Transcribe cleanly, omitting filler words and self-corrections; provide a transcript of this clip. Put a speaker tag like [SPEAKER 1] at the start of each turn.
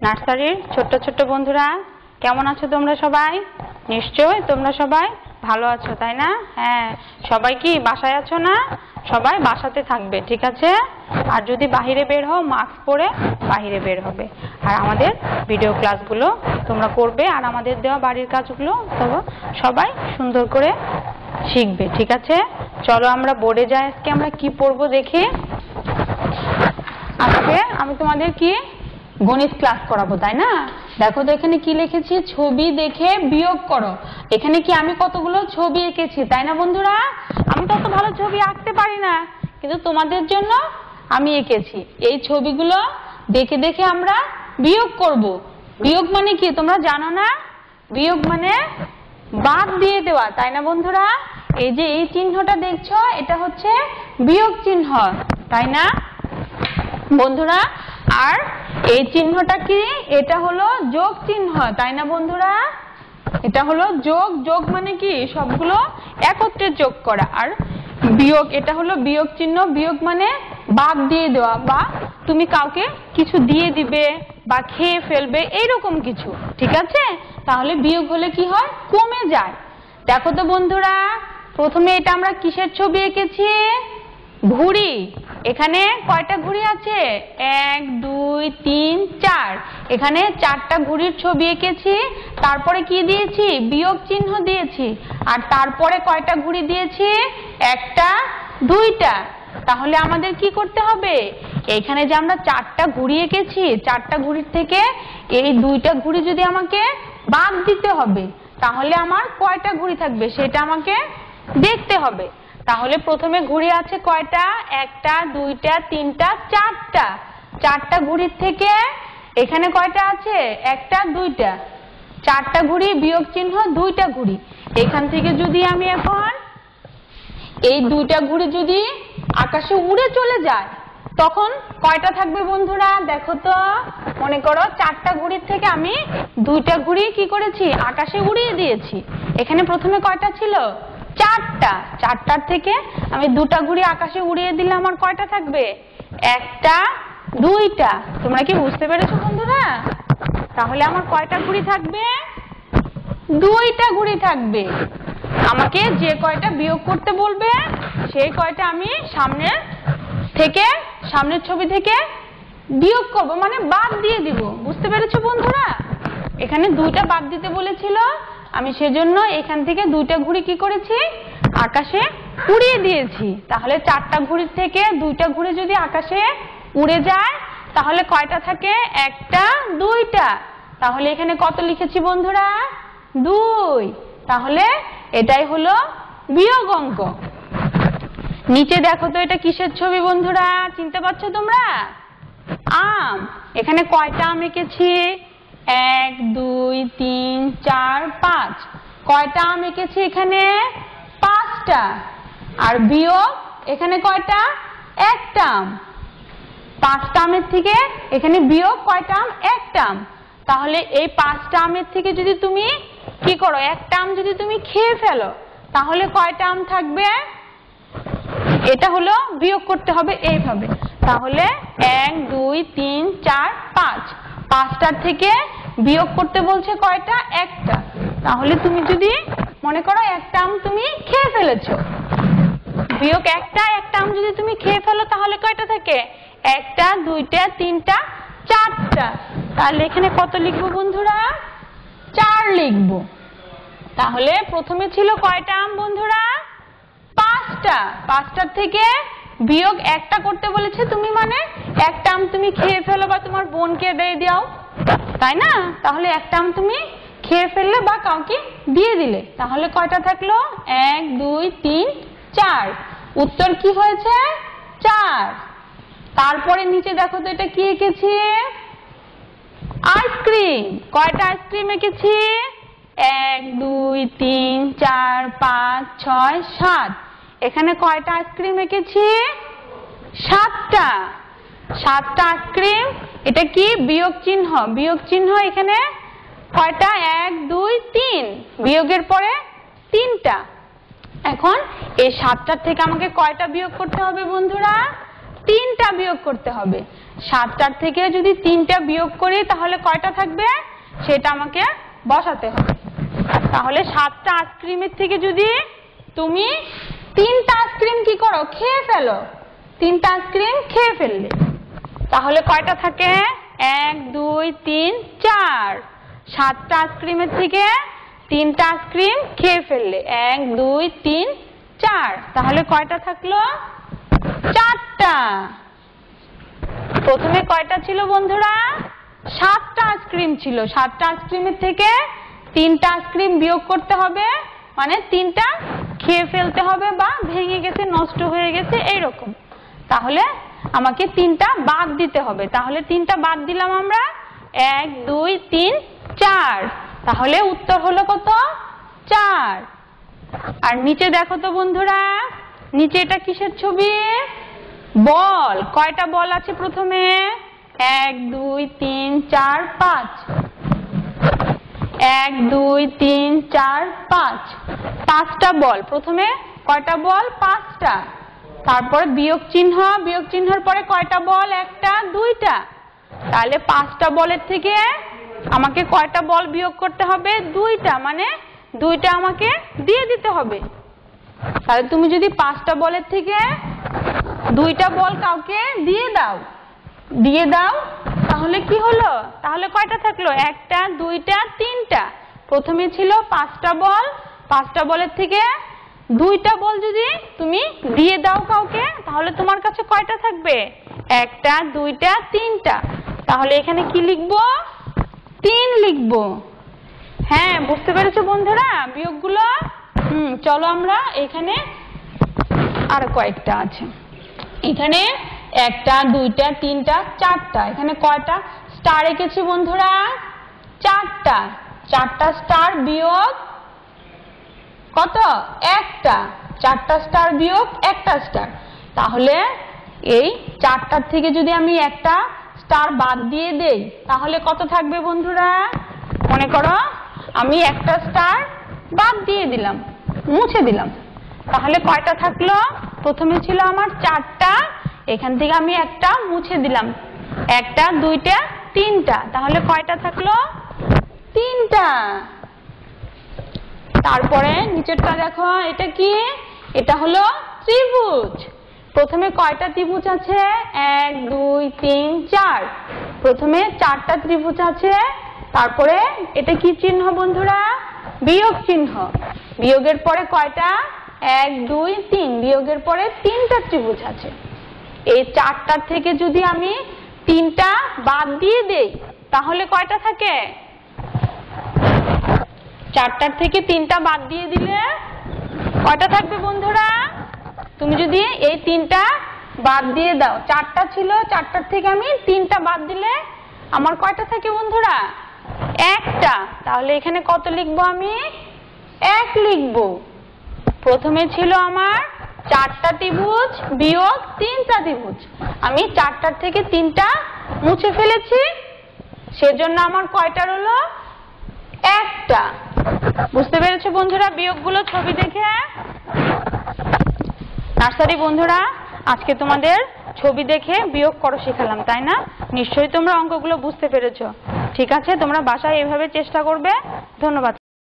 [SPEAKER 1] নার্সারির ছোট্ট ছোট্ট বন্ধুরা কেমন আছো তোমরা সবাই? নিশ্চয়ই তোমরা সবাই ভালো আছো, তাই না? হ্যাঁ, সবাই কি বাসায় আছো না? সবাই বাসাতে থাকবে, ঠিক আছে? আর যদি বাহিরে বের হও মাস্ক পরে বাহিরে বের হবে। আর আমাদের ভিডিও ক্লাসগুলো তোমরা করবে আর আমাদের দেওয়া বাড়ির কাজগুলো সবাই সুন্দর করে শিখবে, ঠিক আছে? চলো আমরা বোর্ডে যাই। আজকে আমরা কি পড়বো দেখি। আজকে আমি তোমাদের কি গণিত ক্লাস করাবো, তাই না? দেখো তো এখানে কি লিখেছি, ছবি দেখে বিয়োগ করো। এখানে কি আমি কতগুলো ছবি এঁকেছি, তাই না বন্ধুরা? আমি তো অত ভালো ছবি আঁকতে পারি না, কিন্তু তোমাদের জন্য আমি এঁকেছি। এই ছবিগুলো দেখে দেখে আমরা বিয়োগ করব। বিয়োগ মানে কি তোমরা জানো না? বিয়োগ মানে বাদ দিয়ে দেওয়া, তাই না বন্ধুরা? এই যে এই চিহ্নটা দেখছো, এটা হচ্ছে বিয়োগ চিহ্ন, তাই না বন্ধুরা? আর এই চিহ্নটা কি? এটা হলো যোগ চিহ্ন, তাই না বন্ধুরা? এটা হলো যোগ। যোগ মানে কি সবগুলো একত্রে যোগ করা। আর বিয়োগ, এটা হলো বিয়োগ চিহ্ন। বিয়োগ মানে বাদ দিয়ে দেওয়া, বা তুমি কাউকে কিছু দিয়ে দিবে বা খেয়ে ফেলবে, এইরকম কিছু, ঠিক আছে? তাহলে বিয়োগ হলে কি হয়? কমে যায়। দেখো তো বন্ধুরা, প্রথমে এটা আমরা কিসের ছবি এঁকেছি? ঘুড়ি। এখানে কয়টা ঘুড়ি আছে? 1 2 3 4। এখানে 4টা ঘুড়ির ছবি এঁকেছি। তারপরে কি দিয়েছি? বিয়োগ চিহ্ন দিয়েছি। আর তারপরে কয়টা ঘুড়ি দিয়েছি? 1টা 2টা। তাহলে আমাদের কি করতে হবে? এখানে যে আমরা 4টা ঘুড়ি এঁকেছি, 4টা ঘুড়ির থেকে এই 2টা ঘুড়ি যদি আমাকে বাদ দিতে হবে, তাহলে আমার কয়টা ঘুড়ি থাকবে সেটা আমাকে দেখতে হবে। তাহলে প্রথমে ঘুড়ি আছে কয়টা? 1টা 2টা 3টা 4টা। 4টা ঘুড়ির থেকে এখানে কয়টা আছে? 1টা 2টা। 4টা ঘুড়ি বিয়োগ চিহ্ন 2টা ঘুড়ি। এখান থেকে যদি আমি এখন এই 2টা ঘুড়ি যদি আকাশে উড়ে চলে যায়, তখন কয়টা থাকবে বন্ধুরা? দেখো তো, মনে করো 4টা ঘুড়ির থেকে আমি 2টা ঘুড়ি কি করেছি? আকাশে উড়িয়ে দিয়েছি। এখানে প্রথমে কয়টা ছিল? 4টা। 4টার থেকে আমি 2টা ঘুড়ি আকাশে উড়িয়ে দিলে আমার কয়টা থাকবে? 1টা 2টা। তোমরা কি বুঝতে পেরেছো বন্ধুরা? তাহলে আমার কয়টা ঘুড়ি থাকবে? 2টা ঘুড়ি থাকবে। আমাকে যে কয়টা বিয়োগ করতে বলবে সেই কয়টা আমি সামনের ছবি থেকে বিয়োগ করব, মানে বাদ দিয়ে দিব। বুঝতে পেরেছো বন্ধুরা? এখানে 2টা বাদ দিতে বলেছিল, আমি সেজন্য এখান থেকে 2টা ঘুড়ি কি করেছি? আকাশে উড়িয়ে দিয়েছি। তাহলে 4টা ঘুড়ির থেকে 2টা ঘুড়ি যদি আকাশে উড়ে যায়, তাহলে কয়টা থাকে? 1টা 2টা। তাহলে এখানে কত লিখেছি বন্ধুরা? 2। তাহলে এটাই হলো বিয়োগ অঙ্ক। নিচে দেখো তো, এটা কিসের ছবি বন্ধুরা? চিনতে পারছো তোমরা? আম। এখানে কয়টা আম এঁকেছি? 1 2 3 4 5। কয়টা আম এঁকেছি এখানে? 5টা। আর বিয়োগ এখানে কয়টা? 1টা আম। 5টা আমের থেকে এখানে বিয়োগ কয়টা আম? 1টা আম। তাহলে এই 5টা আমের থেকে যদি তুমি কি করো? 1টা আম যদি তুমি খেয়ে ফেলো, তাহলে কয়টা আম থাকবে? এটা হলো বিয়োগ করতে হবে এইভাবে। তাহলে 1 2 3 4 5। 5টার থেকে বিয়োগ করতে বলছে কয়টা? 1টা। তাহলে তুমি যদি মনে করো 1টা আম তুমি খেয়ে ফেলেছো, বিয়োগ 1টা আম যদি তুমি খেয়ে ফেলো, তাহলে কয়টা থাকে? 1টা 2টা 3টা 4টা। তাহলে এখানে কত লিখবো বন্ধুরা? 4 লিখবো। তাহলে প্রথমে ছিল কয়টা আম বন্ধুরা? 5টা। 5টার থেকে বিয়োগ 1টা করতে বলেছে তুমি, মানে 1টা আম তুমি খেয়ে ফেলো বা তোমার বোনকে দিয়ে দাও, তাই না? তাহলে 1টা আম তুমি খেয়ে ফেললে বা কাউকে দিয়ে দিলে, তাহলে কয়টা থাকলো? 1 2 3 4। উত্তর কি হয়েছে? 4। তারপরে নিচে দেখো তো, এটা কি এঁকেছি? আইসক্রিম। কয়টা আইসক্রিম এঁকেছি? 1 2 3 4 5 6 7। এখানে কয়টা আইসক্রিম এঁকেছি? 7টা। 7টা আইসক্রিম। এটা কি? বিয়োগ চিহ্ন। বিয়োগ চিহ্ন এখানে কয়টা? 1 2 3। বিয়োগের পরে 3টা। এখন এই 7টার থেকে আমাকে কয়টা বিয়োগ করতে হবে বন্ধুরা? 3টা বিয়োগ করতে হবে। 7টার থেকে যদি 3টা বিয়োগ করি তাহলে কয়টা থাকবে সেটা আমাকে বসাতে হবে। তাহলে 7টা আইসক্রিমের থেকে যদি তুমি 3টা আইসক্রিম কি করো, খেয়ে ফেলো, 3টা আইসক্রিম খেয়ে ফেললে, তাহলে কয়টা থাকে? 1 2 3 4। 7টা আইসক্রিমের থেকে 3টা আইসক্রিম খেয়ে ফেললে, 1 2 3 4, তাহলে কয়টা থাকলো? 4টা। প্রথমে কয়টা ছিল বন্ধুরা? 7টা আইসক্রিম ছিল। 7টা আইসক্রিমের থেকে 3টা আইসক্রিম বিয়োগ করতে হবে, মানে 3টা খেয়ে ফেলতে হবে বা ভেঙে গেছে, নষ্ট হয়ে গেছে এইরকম। তাহলে আমাকে 3টা বাদ দিতে হবে। তাহলে 3টা বাদ দিলাম আমরা, 1 2 3 4। তাহলে উত্তর হলো কত? 4। আর নিচে দেখো তো বন্ধুরা, নিচে এটা কিসের ছবি? বল। কয়টা বল আছে প্রথমে? 1 2 3 4 5। 1 2 3 4 5, 5টা বল। প্রথমে কয়টা বল? 5টা। তারপর বিয়োগ চিহ্ন, বিয়োগ চিহ্নের পরে কয়টা বল? 1টা 2টা। তাহলে 5টা বলের থেকে আমাকে কয়টা বল বিয়োগ করতে হবে? 2টা, মানে 2টা আমাকে দিয়ে দিতে হবে। তাহলে তুমি যদি 5টা বলের থেকে 2টা বল কাউকে দিয়ে দাও, তাহলে কি হলো? তাহলে কয়টা থাকলো? 1টা 2টা 3টা। প্রথমে ছিল 5টা বল, 5টা বলের থেকে 2টা বল যদি তুমি দিয়ে দাও কাউকে, তাহলে তোমার কাছে কয়টা থাকবে? 1টা 2টা 3টা। তাহলে এখানে কি লিখবো? 3 লিখবো। হ্যাঁ, বুঝতে পেরেছো বন্ধুরা বিয়োগগুলো? চলো আমরা এখানে আর কয়েকটা আছে। এখানে 1টা 2টা 3টা 4টা। এখানে কয়টা স্টার এঁকেছি বন্ধুরা? 4টা। 4টা স্টার বিয়োগ কত? 1টা। 4টা স্টার বিয়োগ 1টা স্টার। তাহলে এই 4টার থেকে যদি আমি 1টা স্টার বাদ দিয়ে দেই তাহলে কত থাকবে বন্ধুরা? মনে করো আমি 1টা স্টার বাদ দিয়ে দিলাম, মুছে দিলাম, তাহলে কয়টা থাকলো? প্রথমে ছিল আমার 4টা, এখান থেকে আমি 1টা মুছে দিলাম, 1টা 2টা 3টা, তাহলে কয়টা থাকলো? 3টা। তারপরে নিচেরটা দেখো, এটা কি? এটা হলো ত্রিভুজ। প্রথমে কয়টা ত্রিভুজ আছে? 1 2 3 4। প্রথমে 4টা ত্রিভুজ আছে। তারপরে এটা কি চিহ্ন বন্ধুরা? বিয়োগ চিহ্ন। বিয়োগের পরে কয়টা? 1 2 3। বিয়োগের পরে 3টা ত্রিভুজ আছে। এই 4টার থেকে যদি আমি 3টা বাদ দিয়ে দেই তাহলে কয়টা থাকে? 4টার থেকে 3টা বাদ দিয়ে দিলে কয়টা থাকবে বন্ধুরা? তুমি যদি এই 3টা বাদ দিয়ে দাও, 4টা ছিল, 4টার থেকে আমি 3টা বাদ দিলে আমার কয়টা থাকে বন্ধুরা? 1টা। তাহলে এখানে কত লিখবো আমি? 1 লিখবো। প্রথমে ছিল আমার 4টা ত্রিভুজ বিয়োগ 3টা ত্রিভুজ। আমি 4টার থেকে 3টা মুছে ফেলেছি, সেজন্য আমার কয়টা হলো? 1টা। বুঝতে পেরেছো বন্ধুরা বিয়োগগুলো ছবি দেখে? নার্সারি বন্ধুরা, আজকে তোমাদের ছবি দেখে বিয়োগ করো শেখালাম, তাই না? নিশ্চয়ই তোমরা অঙ্কগুলো বুঝতে পেরেছো। ঠিক আছে, তোমরা বাসায় এভাবে চেষ্টা করবে। ধন্যবাদ।